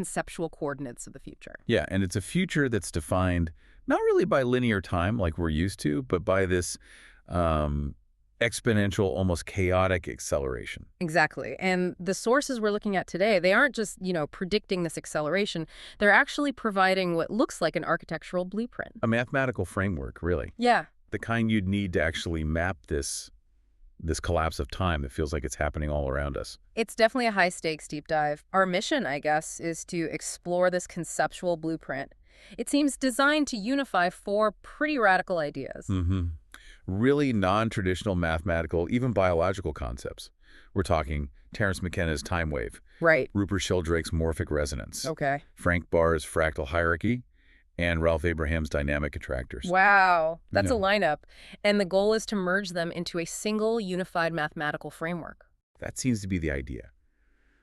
conceptual coordinates of the future. Yeah, and it's a future that's defined not really by linear time like we're used to, but by this exponential, almost chaotic acceleration. Exactly. And the sources we're looking at today, they aren't just, predicting this acceleration. They're actually providing what looks like an architectural blueprint. A mathematical framework, really. Yeah. The kind you'd need to actually map this collapse of time that feels like it's happening all around us. It's definitely a high-stakes deep dive. Our mission, I guess, is to explore this conceptual blueprint. It seems designed to unify 4 pretty radical ideas. Really non-traditional mathematical, even biological concepts. We're talking Terence McKenna's time wave, Right. Rupert Sheldrake's morphic resonance, Okay. Frank Baar's fractal hierarchy, and Ralph Abraham's dynamic attractors. Wow. That's Yeah. a lineup. And the goal is to merge them into a single unified mathematical framework. That seems to be the idea.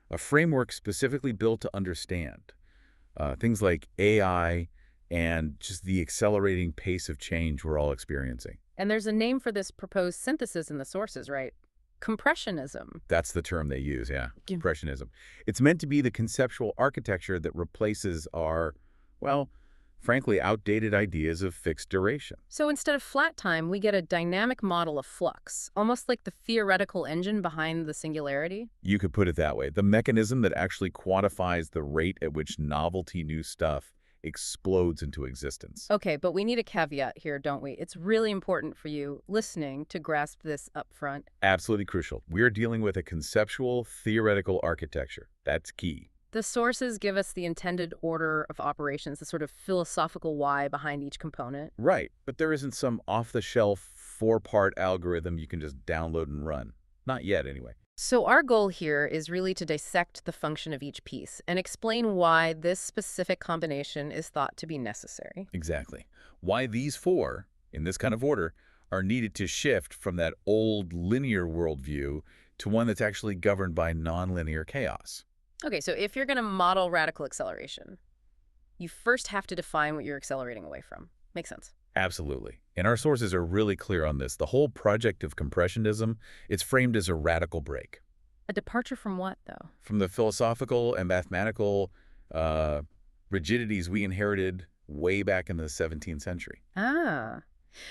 A framework specifically built to understand things like AI and just the accelerating pace of change we're all experiencing. And there's a name for this proposed synthesis in the sources, right? Compressionism. That's the term they use, yeah. Yeah. Compressionism. It's meant to be the conceptual architecture that replaces our, well, frankly, outdated ideas of fixed duration. So instead of flat time, we get a dynamic model of flux, almost like the theoretical engine behind the singularity. You could put it that way. The mechanism that actually quantifies the rate at which novelty new stuff explodes into existence. Okay, but we need a caveat here, don't we? It's really important for you listening to grasp this up front. Absolutely crucial. We're dealing with a conceptual, theoretical architecture. That's key. The sources give us the intended order of operations, the sort of philosophical why behind each component. Right, but there isn't some off-the-shelf 4-part algorithm you can just download and run. Not yet, anyway. So our goal here is really to dissect the function of each piece and explain why this specific combination is thought to be necessary. Exactly. Why these 4, in this kind of order, are needed to shift from that old linear worldview to one that's actually governed by nonlinear chaos. Okay, so if you're going to model radical acceleration, you first have to define what you're accelerating away from. Makes sense. Absolutely. And our sources are really clear on this. The whole project of compressionism, it's framed as a radical break. A departure from what, though? From the philosophical and mathematical rigidities we inherited way back in the 17th century. Ah.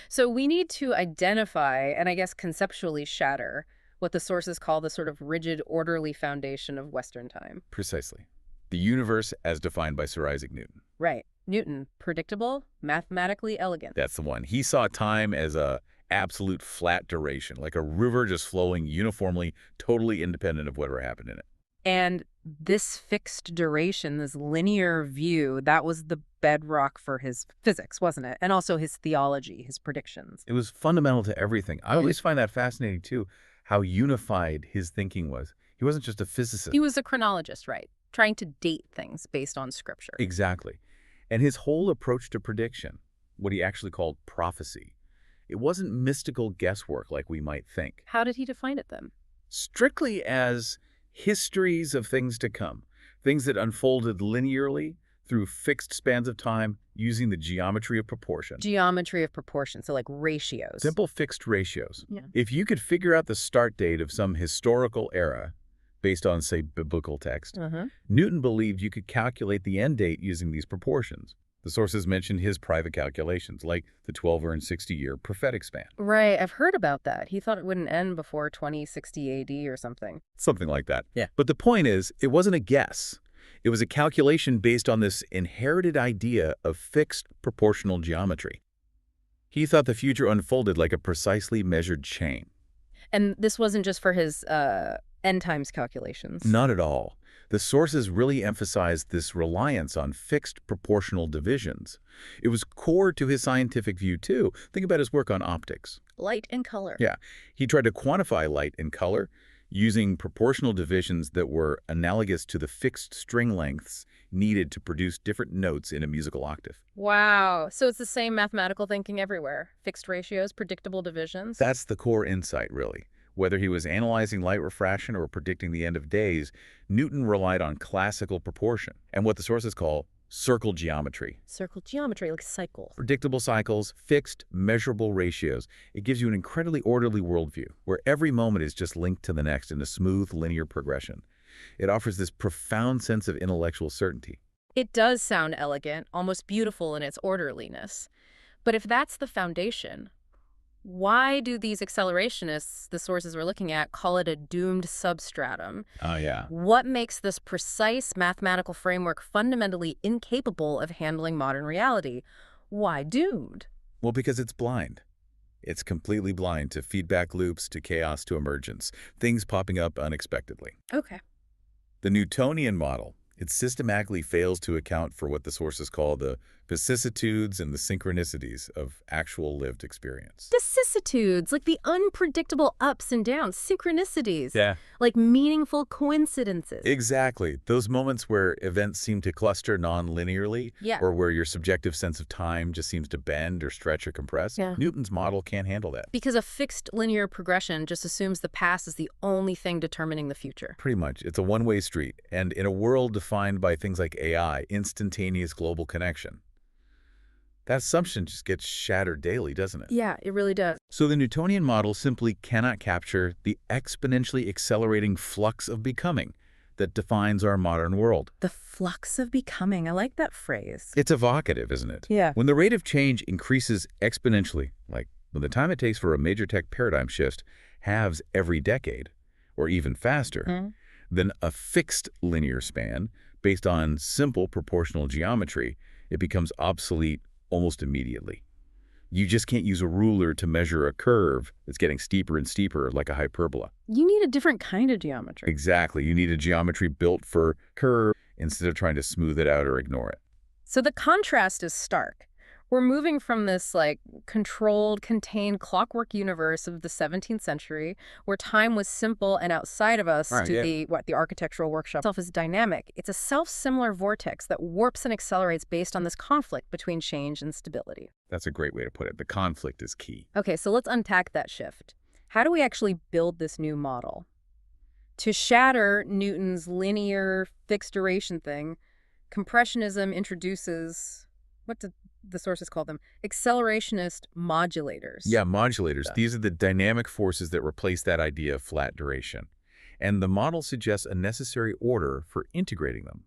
So we need to identify, and I guess conceptually shatter, what the sources call the sort of rigid, orderly foundation of Western time. Precisely. The universe as defined by Sir Isaac Newton. Right. Newton, predictable, mathematically elegant. That's the one. He saw time as a absolute flat duration, like a river just flowing uniformly, totally independent of whatever happened in it. And this fixed duration, this linear view, that was the bedrock for his physics, wasn't it? And also his theology, his predictions. It was fundamental to everything. I always find that fascinating, too, how unified his thinking was. He wasn't just a physicist. He was a chronologist, right? Trying to date things based on scripture. Exactly. And his whole approach to prediction, what he actually called prophecy, it wasn't mystical guesswork like we might think. How did he define it then? Strictly as histories of things to come, things that unfolded linearly through fixed spans of time using the geometry of proportion. Geometry of proportion, so like ratios. Simple fixed ratios. Yeah. If you could figure out the start date of some historical era based on, say, biblical text, Newton believed you could calculate the end date using these proportions. The sources mentioned his private calculations, like the 12 or 60-year prophetic span. Right, I've heard about that. He thought it wouldn't end before 2060 AD or something. Something like that. Yeah. But the point is, it wasn't a guess. It was a calculation based on this inherited idea of fixed proportional geometry. He thought the future unfolded like a precisely measured chain. And this wasn't just for his end times calculations. Not at all. The sources really emphasized this reliance on fixed proportional divisions. It was core to his scientific view, too. Think about his work on optics. Light and color. Yeah. He tried to quantify light and color using proportional divisions that were analogous to the fixed string lengths needed to produce different notes in a musical octave. Wow. So it's the same mathematical thinking everywhere. Fixed ratios, predictable divisions. That's the core insight, really. Whether he was analyzing light refraction or predicting the end of days, Newton relied on classical proportion and what the sources call circle geometry. Circle geometry, like cycles. Predictable cycles, fixed, measurable ratios. It gives you an incredibly orderly worldview where every moment is just linked to the next in a smooth, linear progression. It offers this profound sense of intellectual certainty. It does sound elegant, almost beautiful in its orderliness. But if that's the foundation, why do these accelerationists, the sources we're looking at, call it a doomed substratum? Oh, yeah. What makes this precise mathematical framework fundamentally incapable of handling modern reality? Why doomed? Well, because it's blind. It's completely blind to feedback loops, to chaos, to emergence, things popping up unexpectedly. Okay. The Newtonian model, it systematically fails to account for what the sources call the vicissitudes and the synchronicities of actual lived experience. Vicissitudes, like the unpredictable ups and downs, synchronicities, Yeah. like meaningful coincidences. Exactly. Those moments where events seem to cluster non-linearly, Yeah. or where your subjective sense of time just seems to bend or stretch or compress. Yeah. Newton's model can't handle that. Because a fixed linear progression just assumes the past is the only thing determining the future. Pretty much. It's a one-way street. And in a world defined by things like AI, instantaneous global connection, that assumption just gets shattered daily, doesn't it? Yeah, it really does. So the Newtonian model simply cannot capture the exponentially accelerating flux of becoming that defines our modern world. The flux of becoming. I like that phrase. It's evocative, isn't it? Yeah. When the rate of change increases exponentially, like when the time it takes for a major tech paradigm shift halves every decade, or even faster, than a fixed linear span based on simple proportional geometry, it becomes obsolete almost immediately. You just can't use a ruler to measure a curve that's getting steeper and steeper like a hyperbola. You need a different kind of geometry. Exactly. You need a geometry built for curve instead of trying to smooth it out or ignore it. So the contrast is stark. We're moving from this controlled, contained clockwork universe of the 17th century where time was simple and outside of us to the architectural workshop itself is dynamic. It's a self-similar vortex that warps and accelerates based on this conflict between change and stability. That's a great way to put it. The conflict is key. Okay, so let's unpack that shift. How do we actually build this new model? To shatter Newton's linear fixed duration thing, Compressionism introduces, what did the sources call them? Accelerationist modulators. Yeah, modulators. These are the dynamic forces that replace that idea of flat duration. And the model suggests a necessary order for integrating them.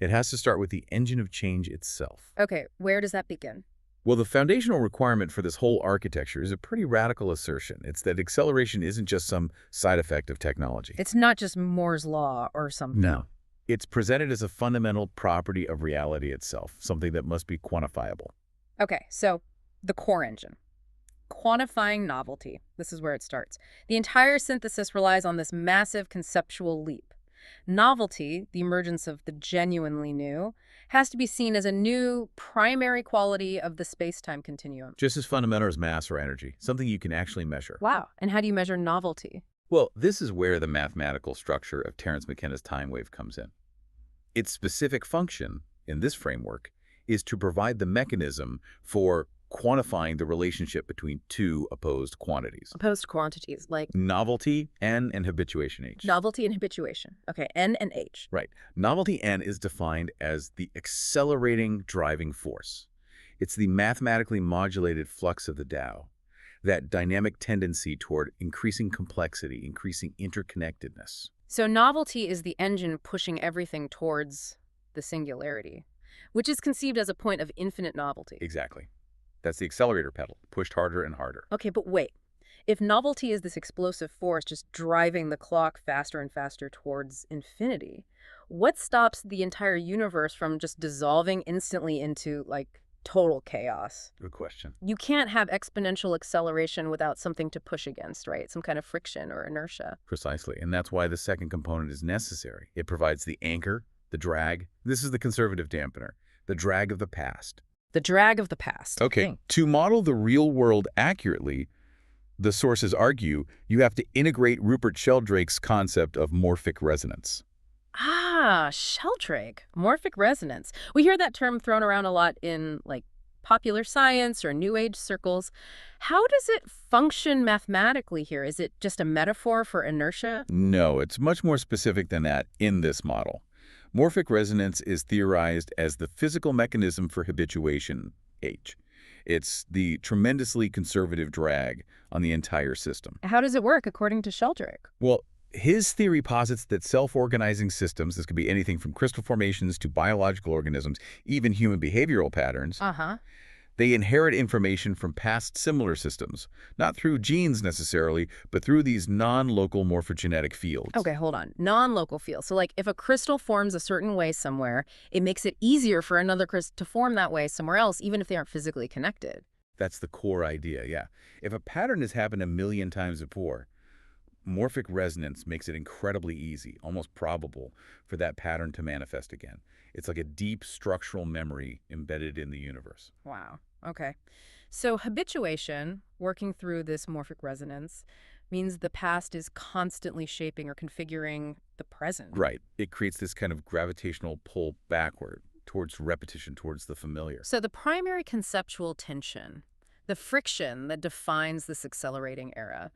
It has to start with the engine of change itself. Okay, where does that begin? Well, the foundational requirement for this whole architecture is a pretty radical assertion. It's that acceleration isn't just some side effect of technology. It's not just Moore's law or something. No. It's presented as a fundamental property of reality itself, something that must be quantifiable. Okay, so the core engine. Quantifying novelty. This is where it starts. The entire synthesis relies on this massive conceptual leap. Novelty, the emergence of the genuinely new, has to be seen as a new primary quality of the space-time continuum. Just as fundamental as mass or energy, something you can actually measure. Wow. And how do you measure novelty? Well, this is where the mathematical structure of Terence McKenna's time wave comes in. Its specific function, in this framework, is to provide the mechanism for quantifying the relationship between two opposed quantities. Opposed quantities, like Novelty, N, and habituation, H. novelty and habituation. Okay, N and H. Right. Novelty, N, is defined as the accelerating driving force. It's the mathematically modulated flux of the Tao, that dynamic tendency toward increasing complexity, increasing interconnectedness. So novelty is the engine pushing everything towards the singularity, which is conceived as a point of infinite novelty. Exactly. That's the accelerator pedal, pushed harder and harder. Okay, but wait. If novelty is this explosive force just driving the clock faster and faster towards infinity, what stops the entire universe from just dissolving instantly into, total chaos? Good question. You can't have exponential acceleration without something to push against, right? Some kind of friction or inertia. Precisely. And that's why the second component is necessary. It provides the anchor, the drag. This is the conservative dampener, the drag of the past. The drag of the past. Okay. To model the real world accurately, the sources argue you have to integrate Rupert Sheldrake's concept of morphic resonance. Ah, Sheldrake, morphic resonance. We hear that term thrown around a lot in, popular science or New Age circles. How does it function mathematically here? Is it just a metaphor for inertia? No, it's much more specific than that in this model. Morphic resonance is theorized as the physical mechanism for habituation, H. It's the tremendously conservative drag on the entire system. How does it work according to Sheldrake? Well, His theory posits that self-organizing systems, this could be anything from crystal formations to biological organisms, even human behavioral patterns, they inherit information from past similar systems, not through genes necessarily, but through these non-local morphogenetic fields. Okay, hold on. Non-local fields. So like if a crystal forms a certain way somewhere, it makes it easier for another crystal to form that way somewhere else, even if they aren't physically connected. That's the core idea, yeah. If a pattern has happened a million times before, morphic resonance makes it incredibly easy, almost probable, for that pattern to manifest again. It's like a deep structural memory embedded in the universe. Wow. Okay. So habituation, working through this morphic resonance, means the past is constantly shaping or configuring the present. Right. It creates this kind of gravitational pull backward towards repetition, towards the familiar. So the primary conceptual tension, the friction that defines this accelerating era,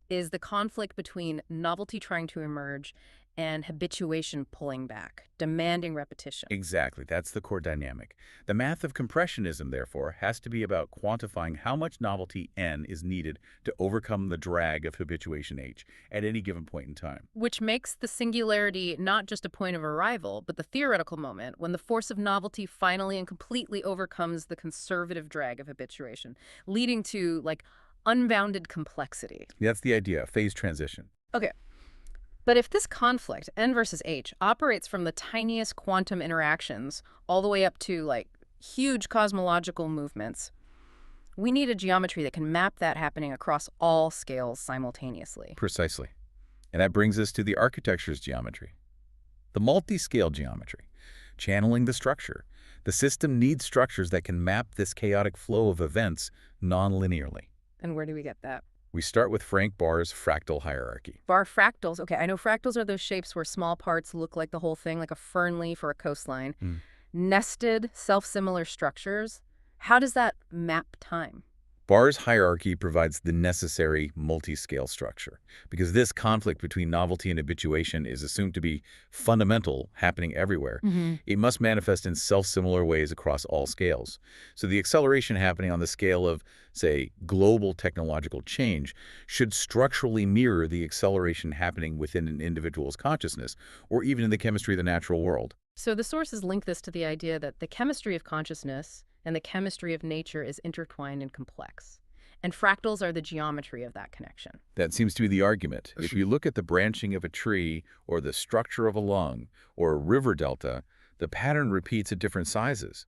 is the conflict between novelty trying to emerge and habituation pulling back, demanding repetition. Exactly. That's the core dynamic. The math of compressionism, therefore, has to be about quantifying how much novelty N is needed to overcome the drag of habituation H at any given point in time. Which makes the singularity not just a point of arrival, but the theoretical moment when the force of novelty finally and completely overcomes the conservative drag of habituation, leading to, like, unbounded complexity. That's the idea, phase transition. Okay. But if this conflict, N versus H, operates from the tiniest quantum interactions all the way up to, like, huge cosmological movements, we need a geometry that can map that happening across all scales simultaneously. Precisely. And that brings us to the architecture's geometry. The multi-scale geometry, channeling the structure. The system needs structures that can map this chaotic flow of events non-linearly. And where do we get that? We start with Frank Barr's fractal hierarchy. Bar fractals. Okay, I know fractals are those shapes where small parts look like the whole thing, like a fern leaf or a coastline. Nested, self-similar structures. How does that map time? Barr's hierarchy provides the necessary multi-scale structure, because this conflict between novelty and habituation is assumed to be fundamental, happening everywhere. It must manifest in self-similar ways across all scales. So the acceleration happening on the scale of, say, global technological change should structurally mirror the acceleration happening within an individual's consciousness, or even in the chemistry of the natural world. So the sources link this to the idea that the chemistry of consciousness and the chemistry of nature is intertwined and complex. And fractals are the geometry of that connection. That seems to be the argument. If you look at the branching of a tree, or the structure of a lung, or a river delta, the pattern repeats at different sizes.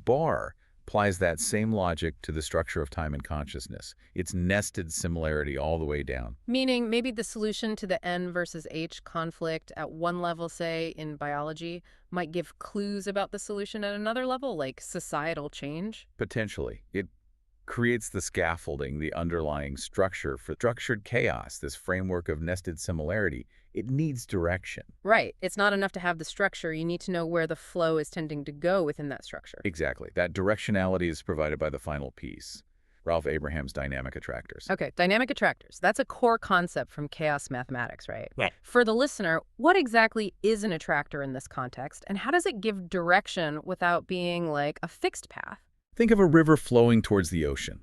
Barr applies that same logic to the structure of time and consciousness. It's nested similarity all the way down. Meaning maybe the solution to the N versus H conflict at one level, say, in biology, might give clues about the solution at another level, like societal change? Potentially. It creates the scaffolding, the underlying structure for structured chaos, this framework of nested similarity. It needs direction. Right. It's not enough to have the structure. You need to know where the flow is tending to go within that structure. Exactly. That directionality is provided by the final piece, Ralph Abraham's dynamic attractors. Okay, dynamic attractors. That's a core concept from chaos mathematics, right? Right. For the listener, what exactly is an attractor in this context, and how does it give direction without being like a fixed path? Think of a river flowing towards the ocean.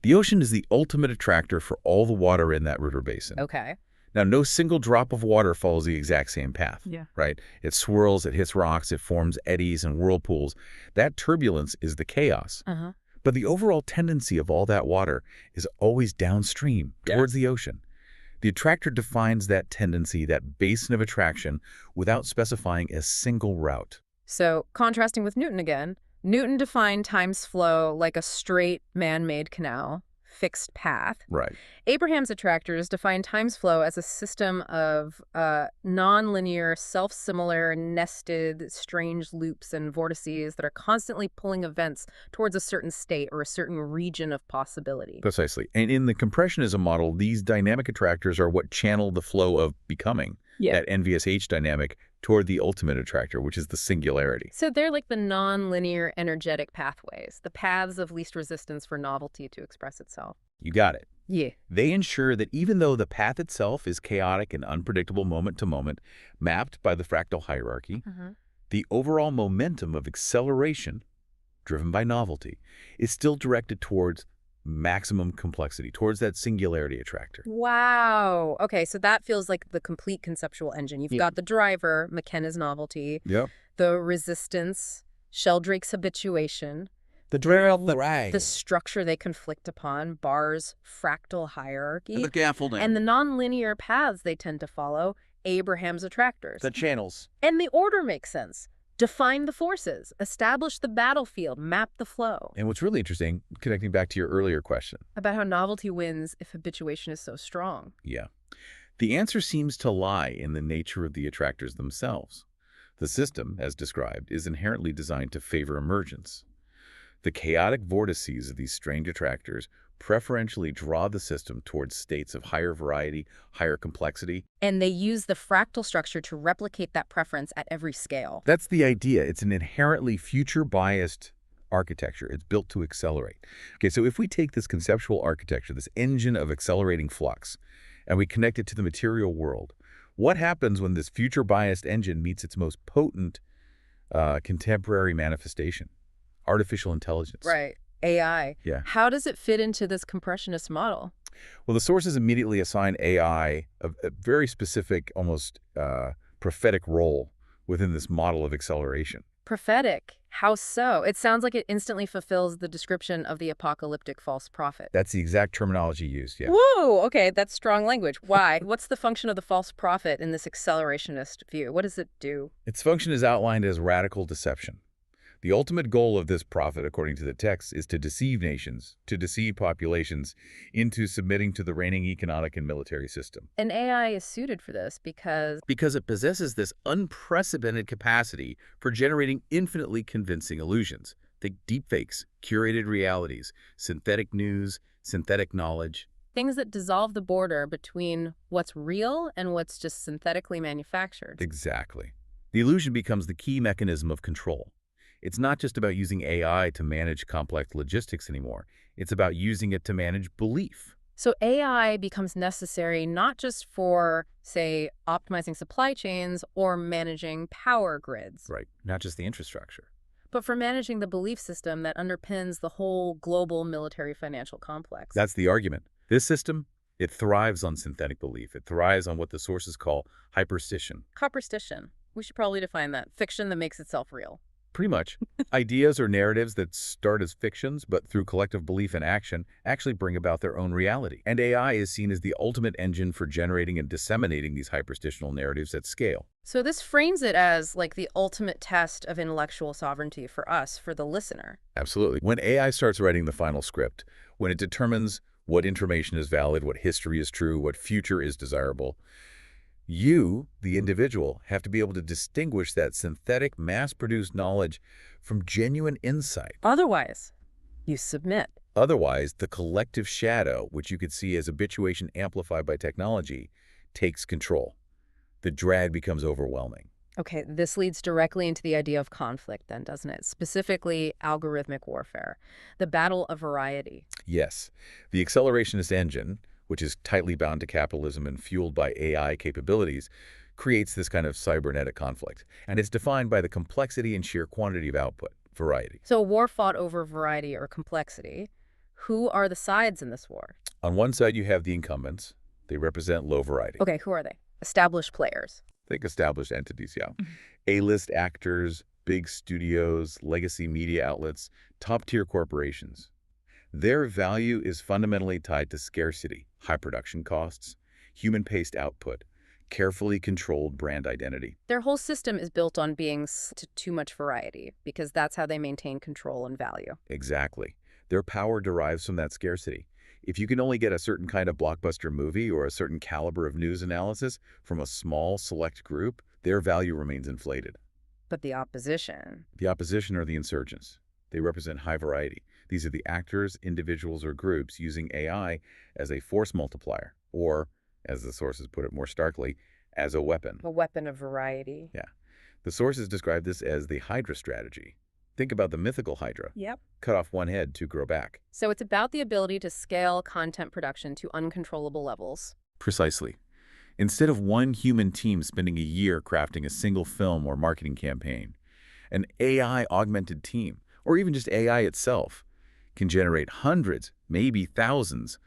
The ocean is the ultimate attractor for all the water in that river basin. Okay. Now, no single drop of water follows the exact same path, right? It swirls, it hits rocks, it forms eddies and whirlpools. That turbulence is the chaos. But the overall tendency of all that water is always downstream, towards the ocean. The attractor defines that tendency, that basin of attraction, without specifying a single route. So, contrasting with Newton again, Newton defined time's flow like a straight man-made canal, fixed path. Right. Abraham's attractors define time's flow as a system of non-linear, self-similar, nested, strange loops and vortices that are constantly pulling events towards a certain state or a certain region of possibility. Precisely. And in the compressionism model, these dynamic attractors are what channel the flow of becoming, that NVSH dynamic, toward the ultimate attractor, which is the singularity. So they're like the non-linear energetic pathways, the paths of least resistance for novelty to express itself. You got it. Yeah. They ensure that even though the path itself is chaotic and unpredictable moment to moment, mapped by the fractal hierarchy, the overall momentum of acceleration, driven by novelty, is still directed towards maximum complexity, towards that singularity attractor. Wow. Okay, so that feels like the complete conceptual engine. You've got the driver, McKenna's novelty, Yep. the resistance, Sheldrake's habituation, The drill of the rag. the structure they conflict upon, Barr's fractal hierarchy, And the scaffolding. and the nonlinear paths they tend to follow, Abraham's attractors. The channels. And the order makes sense. Define the forces, establish the battlefield, map the flow. And what's really interesting, connecting back to your earlier question. About how novelty wins if habituation is so strong. Yeah. The answer seems to lie in the nature of the attractors themselves. The system, as described, is inherently designed to favor emergence. The chaotic vortices of these strange attractors preferentially draw the system towards states of higher variety, higher complexity. And they use the fractal structure to replicate that preference at every scale. That's the idea. It's an inherently future-biased architecture. It's built to accelerate. Okay, so if we take this conceptual architecture, this engine of accelerating flux, and we connect it to the material world, what happens when this future-biased engine meets its most potent contemporary manifestation? Artificial intelligence. Right. AI. Yeah. How does it fit into this compressionist model? Well, the sources immediately assign AI a very specific, almost prophetic role within this model of acceleration. Prophetic. How so? It sounds like it instantly fulfills the description of the apocalyptic false prophet. That's the exact terminology used, yeah. Whoa! Okay, that's strong language. Why? What's the function of the false prophet in this accelerationist view? What does it do? Its function is outlined as radical deception. The ultimate goal of this prophet, according to the text, is to deceive nations, to deceive populations into submitting to the reigning economic and military system. And AI is suited for this because Because it possesses this unprecedented capacity for generating infinitely convincing illusions. Think deepfakes, curated realities, synthetic news, synthetic knowledge. things that dissolve the border between what's real and what's just synthetically manufactured. Exactly. The illusion becomes the key mechanism of control. It's not just about using AI to manage complex logistics anymore. It's about using it to manage belief. So AI becomes necessary not just for, say, optimizing supply chains or managing power grids, Right. Not just the infrastructure. but for managing the belief system that underpins the whole global military financial complex. That's the argument. This system, it thrives on synthetic belief. It thrives on what the sources call hyperstition. Compressionism. We should probably define that. Fiction that makes itself real. Pretty much. Ideas or narratives that start as fictions, but through collective belief and action, actually bring about their own reality. And AI is seen as the ultimate engine for generating and disseminating these hyperstitional narratives at scale. So this frames it as like the ultimate test of intellectual sovereignty for us, for the listener. Absolutely. When AI starts writing the final script, when it determines what information is valid, what history is true, what future is desirable, you, the individual, have to be able to distinguish that synthetic, mass-produced knowledge from genuine insight. Otherwise, you submit. Otherwise, the collective shadow, which you could see as habituation amplified by technology, takes control. The drag becomes overwhelming. Okay, this leads directly into the idea of conflict then, doesn't it? Specifically, algorithmic warfare, the battle of variety. Yes, the accelerationist engine, which is tightly bound to capitalism and fueled by AI capabilities, creates this kind of cybernetic conflict. And it's defined by the complexity and sheer quantity of output, variety. So a war fought over variety or complexity. Who are the sides in this war? On one side, you have the incumbents. They represent low variety. Okay, who are they? Established players. Think established entities, yeah. A-list actors, big studios, legacy media outlets, top-tier corporations. Their value is fundamentally tied to scarcity, high production costs, human-paced output, carefully controlled brand identity. Their whole system is built on being to too much variety because that's how they maintain control and value. Exactly. Their power derives from that scarcity. If you can only get a certain kind of blockbuster movie or a certain caliber of news analysis from a small, select group, their value remains inflated. But the opposition. The opposition are the insurgents. They represent high variety. These are the actors, individuals, or groups using AI as a force multiplier, or, as the sources put it more starkly, as a weapon. A weapon of variety. Yeah. The sources describe this as the Hydra strategy. Think about the mythical Hydra. Yep. Cut off one head to grow back. So it's about the ability to scale content production to uncontrollable levels. Precisely. Instead of one human team spending a year crafting a single film or marketing campaign, an AI-augmented team, or even just AI itself, can generate hundreds, maybe thousands,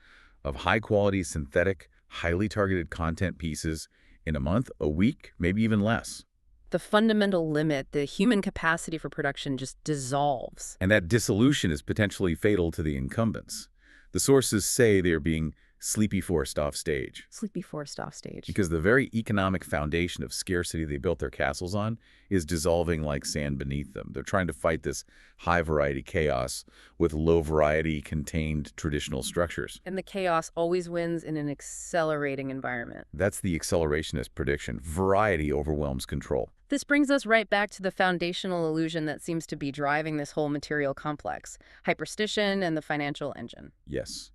of high-quality, synthetic, highly targeted content pieces in a month, a week, maybe even less. The fundamental limit, the human capacity for production, just dissolves. And that dissolution is potentially fatal to the incumbents. The sources say they are being sleepy forced off stage. Sleepy forced off stage. Because the very economic foundation of scarcity they built their castles on is dissolving like sand beneath them. They're trying to fight this high-variety chaos with low-variety, contained traditional structures. And the chaos always wins in an accelerating environment. That's the accelerationist prediction. Variety overwhelms control. This brings us right back to the foundational illusion that seems to be driving this whole material complex, hyperstition and the financial engine. Yes.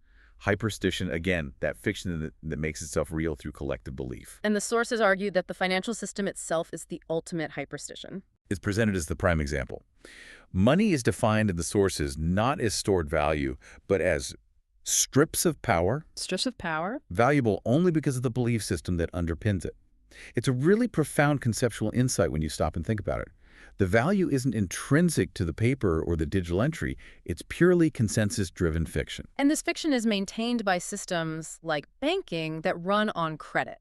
Hyperstition, again, that fiction that makes itself real through collective belief. And the sources argue that the financial system itself is the ultimate hyperstition. It's presented as the prime example. Money is defined in the sources not as stored value, but as strips of power. Strips of power? Valuable only because of the belief system that underpins it. It's a really profound conceptual insight when you stop and think about it. The value isn't intrinsic to the paper or the digital entry. It's purely consensus-driven fiction. And this fiction is maintained by systems like banking that run on credit.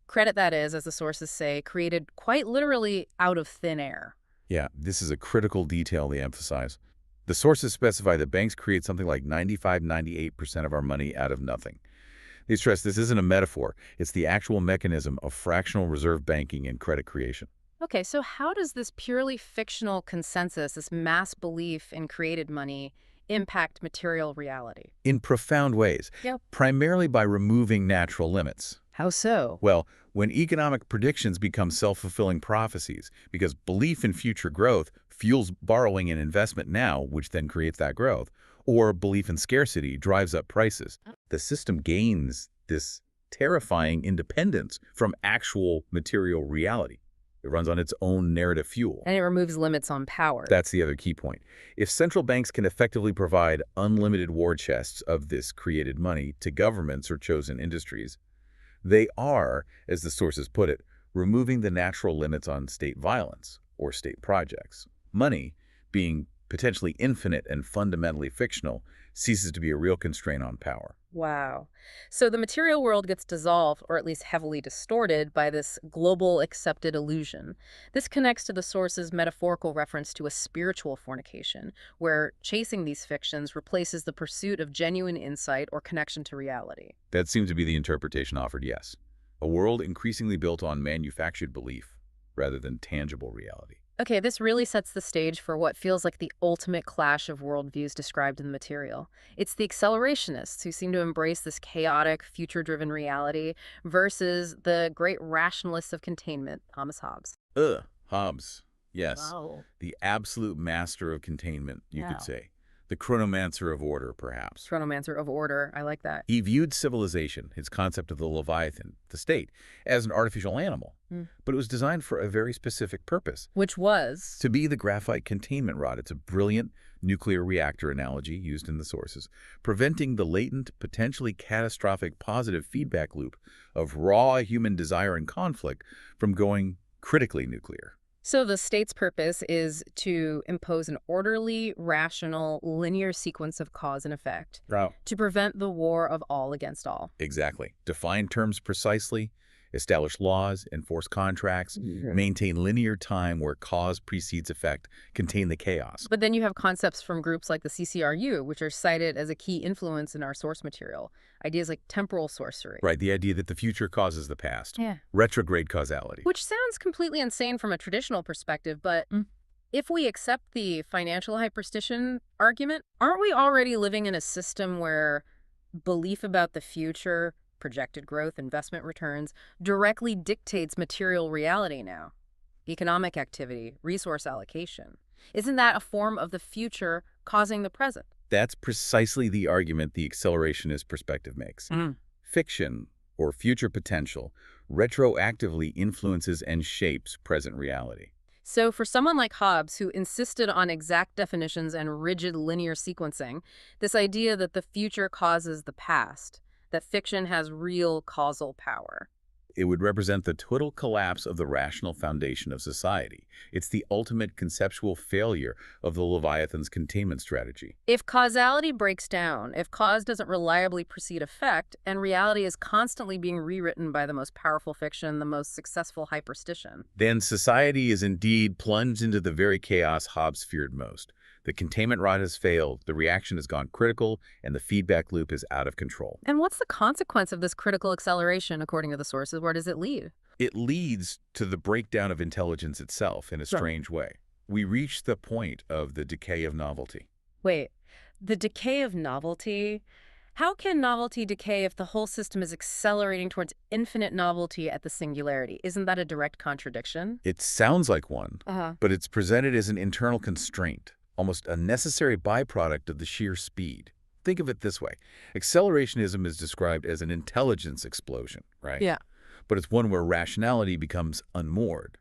Credit, that is, as the sources say, created quite literally out of thin air. Yeah, this is a critical detail they emphasize. The sources specify that banks create something like 95–98% of our money out of nothing. They stress this isn't a metaphor. It's the actual mechanism of fractional reserve banking and credit creation. Okay, so how does this purely fictional consensus, this mass belief in created money, impact material reality? In profound ways, primarily by removing natural limits. How so? Well, when economic predictions become self-fulfilling prophecies, because belief in future growth fuels borrowing and investment now, which then creates that growth, or belief in scarcity drives up prices, the system gains this terrifying independence from actual material reality. It runs on its own narrative fuel. And it removes limits on power. That's the other key point. If central banks can effectively provide unlimited war chests of this created money to governments or chosen industries, they are, as the sources put it, removing the natural limits on state violence or state projects. Money, being potentially infinite and fundamentally fictional, ceases to be a real constraint on power. Wow. So the material world gets dissolved, or at least heavily distorted, by this global accepted illusion. This connects to the source's metaphorical reference to a spiritual fornication, where chasing these fictions replaces the pursuit of genuine insight or connection to reality. That seems to be the interpretation offered, yes. A world increasingly built on manufactured belief rather than tangible reality. Okay, this really sets the stage for what feels like the ultimate clash of worldviews described in the material. It's the accelerationists who seem to embrace this chaotic, future-driven reality versus the great rationalists of containment, Thomas Hobbes. Hobbes. Yes. Wow. The absolute master of containment, you could say. The chronomancer of order, perhaps. Chronomancer of order. I like that. He viewed civilization, his concept of the Leviathan, the state, as an artificial animal. But it was designed for a very specific purpose. Which was? To be the graphite containment rod. It's a brilliant nuclear reactor analogy used in the sources, preventing the latent, potentially catastrophic positive feedback loop of raw human desire and conflict from going critically nuclear. So the state's purpose is to impose an orderly, rational, linear sequence of cause and effect to prevent the war of all against all. Exactly. Define terms precisely, establish laws, enforce contracts, maintain linear time where cause precedes effect, contain the chaos. But then you have concepts from groups like the CCRU, which are cited as a key influence in our source material. Ideas like temporal sorcery. Right, the idea that the future causes the past. Yeah. Retrograde causality. Which sounds completely insane from a traditional perspective, but if we accept the financial hyperstition argument, aren't we already living in a system where belief about the future, projected growth, investment returns, directly dictates material reality now? Economic activity, resource allocation. Isn't that a form of the future causing the present? That's precisely the argument the accelerationist perspective makes. Fiction, or future potential, retroactively influences and shapes present reality. So for someone like Hobbes, who insisted on exact definitions and rigid linear sequencing, this idea that the future causes the past, that fiction has real causal power. It would represent the total collapse of the rational foundation of society. It's the ultimate conceptual failure of the Leviathan's containment strategy. If causality breaks down, if cause doesn't reliably precede effect, and reality is constantly being rewritten by the most powerful fiction, the most successful hyperstition, then society is indeed plunged into the very chaos Hobbes feared most. The containment rod has failed, the reaction has gone critical, and the feedback loop is out of control. And what's the consequence of this critical acceleration, according to the sources? Where does it lead? It leads to the breakdown of intelligence itself in a strange way. We reach the point of the decay of novelty. Wait, the decay of novelty? How can novelty decay if the whole system is accelerating towards infinite novelty at the singularity? Isn't that a direct contradiction? It sounds like one, but it's presented as an internal constraint, almost a necessary byproduct of the sheer speed. Think of it this way. Accelerationism is described as an intelligence explosion, right? Yeah. But it's one where rationality becomes unmoored.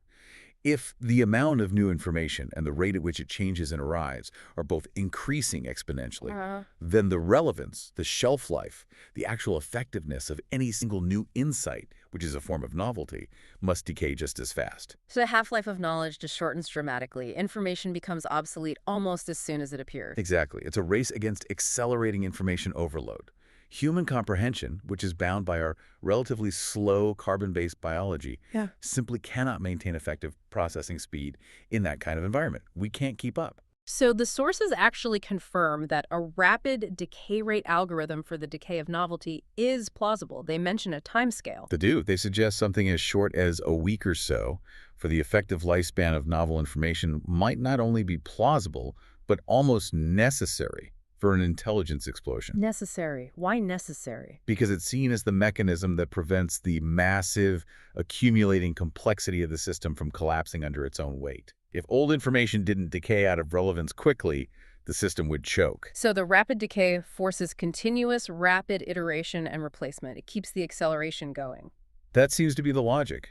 If the amount of new information and the rate at which it changes and arrives are both increasing exponentially, then the relevance, the shelf life, the actual effectiveness of any single new insight, which is a form of novelty, must decay just as fast. So the half-life of knowledge just shortens dramatically. Information becomes obsolete almost as soon as it appears. Exactly. It's a race against accelerating information overload. Human comprehension, which is bound by our relatively slow carbon-based biology, simply cannot maintain effective processing speed in that kind of environment. We can't keep up. So the sources actually confirm that a rapid decay rate algorithm for the decay of novelty is plausible. They mention a timescale. They do. They suggest something as short as a week or so for the effective lifespan of novel information might not only be plausible, but almost necessary for an intelligence explosion. Necessary. Why necessary? Because it's seen as the mechanism that prevents the massive, accumulating complexity of the system from collapsing under its own weight. If old information didn't decay out of relevance quickly, the system would choke. So the rapid decay forces continuous, rapid iteration and replacement. It keeps the acceleration going. That seems to be the logic.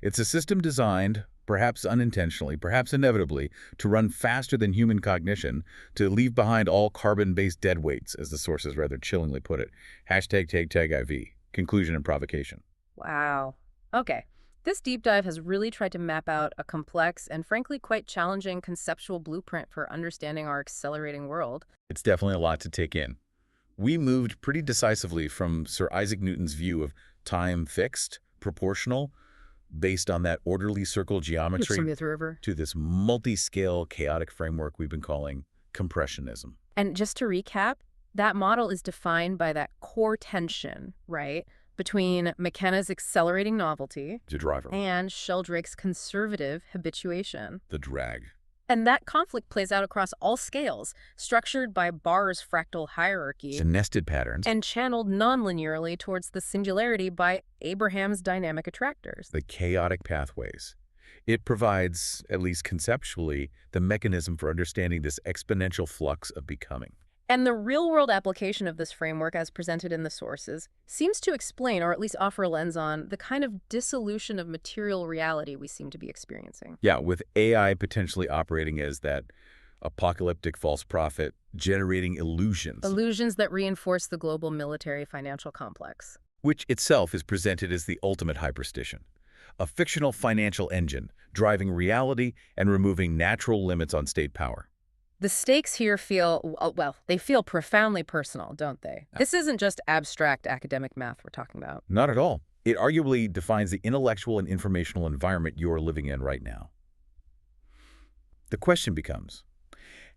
It's a system designed, perhaps unintentionally, perhaps inevitably, to run faster than human cognition, to leave behind all carbon-based deadweights, as the sources rather chillingly put it. #IV, conclusion and provocation. Wow. Okay. This deep dive has really tried to map out a complex and frankly quite challenging conceptual blueprint for understanding our accelerating world. It's definitely a lot to take in. We moved pretty decisively from Sir Isaac Newton's view of time fixed, proportional, based on that orderly circle geometry, to this multi-scale chaotic framework we've been calling compressionism. And just to recap, that model is defined by that core tension, right, between McKenna's accelerating novelty, the driver, and Sheldrake's conservative habituation, the drag. And that conflict plays out across all scales, structured by Barr's fractal hierarchy, the nested patterns, and channeled non-linearly towards the singularity by Abraham's dynamic attractors, the chaotic pathways. It provides, at least conceptually, the mechanism for understanding this exponential flux of becoming. And the real-world application of this framework, as presented in the sources, seems to explain, or at least offer a lens on, the kind of dissolution of material reality we seem to be experiencing. Yeah, with AI potentially operating as that apocalyptic false prophet, generating illusions. Illusions that reinforce the global military financial complex. Which itself is presented as the ultimate hyperstition. A fictional financial engine, driving reality and removing natural limits on state power. The stakes here feel, well, they feel profoundly personal, don't they? This isn't just abstract academic math we're talking about. Not at all. It arguably defines the intellectual and informational environment you're living in right now. The question becomes,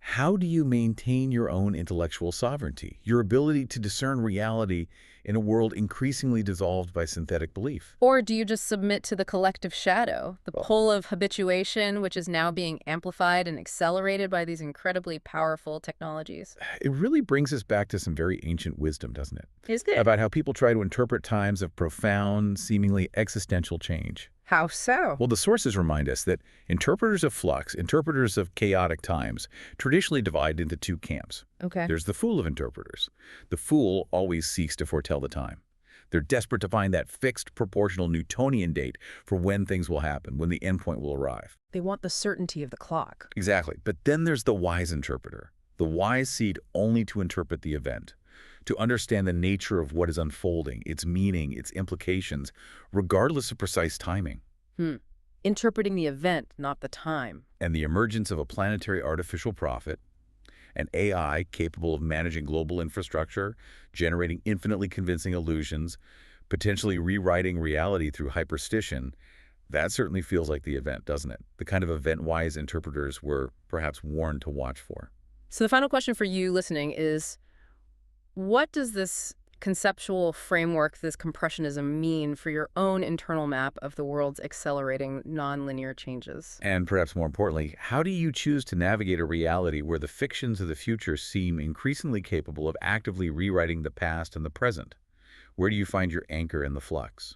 how do you maintain your own intellectual sovereignty, your ability to discern reality in a world increasingly dissolved by synthetic belief? Or do you just submit to the collective shadow, the pull of habituation, which is now being amplified and accelerated by these incredibly powerful technologies? It really brings us back to some very ancient wisdom, doesn't it? Is it? About how people try to interpret times of profound, seemingly existential change. How so? Well, the sources remind us that interpreters of flux, interpreters of chaotic times, traditionally divide into two camps. Okay. There's the fool of interpreters. The fool always seeks to foretell the time. They're desperate to find that fixed, proportional Newtonian date for when things will happen, when the endpoint will arrive. They want the certainty of the clock. Exactly. But then there's the wise interpreter. The wise seek only to interpret the event, to understand the nature of what is unfolding, its meaning, its implications, regardless of precise timing. Interpreting the event, not the time. And the emergence of a planetary artificial prophet, an AI capable of managing global infrastructure, generating infinitely convincing illusions, potentially rewriting reality through hyperstition, that certainly feels like the event, doesn't it? The kind of event wise interpreters were perhaps warned to watch for. So the final question for you listening is, what does this conceptual framework, this compressionism, mean for your own internal map of the world's accelerating nonlinear changes? And perhaps more importantly, how do you choose to navigate a reality where the fictions of the future seem increasingly capable of actively rewriting the past and the present? Where do you find your anchor in the flux?